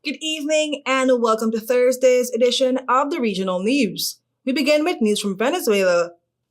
Good evening and welcome to Thursday's edition of the Regional News. We begin with news from Venezuela.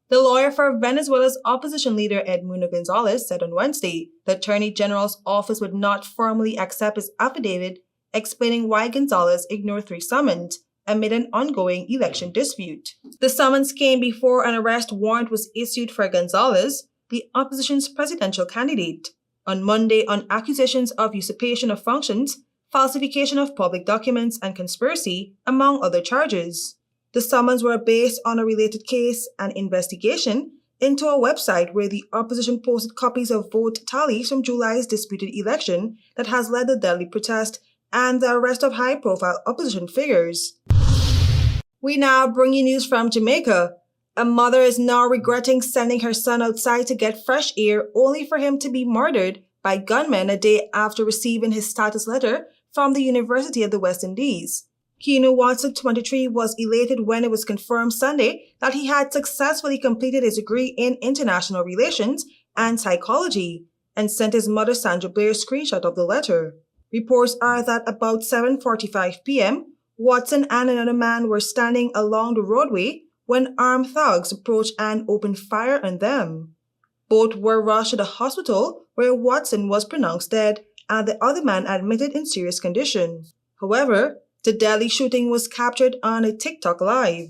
The lawyer for Venezuela's opposition leader Edmundo Gonzalez said on Wednesday the Attorney General's office would not formally accept his affidavit explaining why Gonzalez ignored 3 summons amid an ongoing election dispute. The summons came before an arrest warrant was issued for Gonzalez, the opposition's presidential candidate, on Monday on accusations of usurpation of functions, falsification of public documents, and conspiracy, among other charges. The summons were based on a related case, an investigation into a website where the opposition posted copies of vote tallies from July's disputed election that has led the deadly protest and the arrest of high-profile opposition figures. We now bring you news from Jamaica. A mother is now regretting sending her son outside to get fresh air only for him to be murdered by gunmen a day after receiving his status letter from the University of the West Indies. Keanu Watson, 23, was elated when it was confirmed Sunday that he had successfully completed his degree in international relations and psychology and sent his mother Sandra Blair a screenshot of the letter. Reports are that about 7:45 p.m., Watson and another man were standing along the roadway when armed thugs approached and opened fire on them. Both were rushed to the hospital where Watson was pronounced dead and the other man admitted in serious condition. However, the deadly shooting was captured on a TikTok live.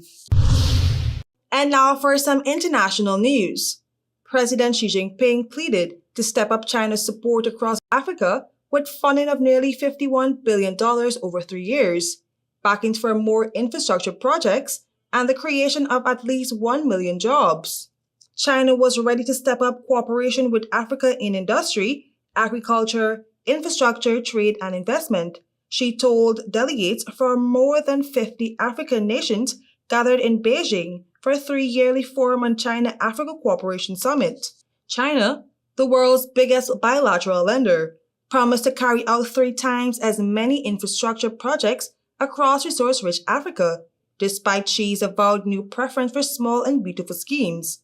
And now for some international news. President Xi Jinping pleaded to step up China's support across Africa with funding of nearly $51 billion over 3 years, backings for more infrastructure projects, and the creation of at least 1 million jobs. China was ready to step up cooperation with Africa in industry, agriculture, infrastructure, trade, and investment, Xi told delegates from more than 50 African nations gathered in Beijing for a 3-yearly Forum on China-Africa Cooperation Summit. China, the world's biggest bilateral lender, promised to carry out 3 times as many infrastructure projects across resource-rich Africa, despite Xi's avowed new preference for small and beautiful schemes,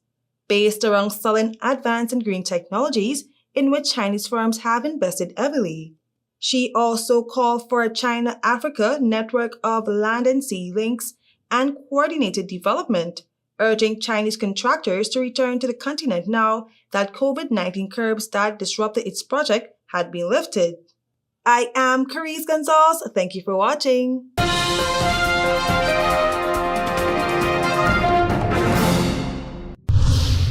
based around selling advanced and green technologies in which Chinese firms have invested heavily. Xi also called for a China-Africa network of land and sea links and coordinated development, urging Chinese contractors to return to the continent now that COVID-19 curbs that disrupted its project had been lifted. I am KESESE Gonsalves. Thank you for watching.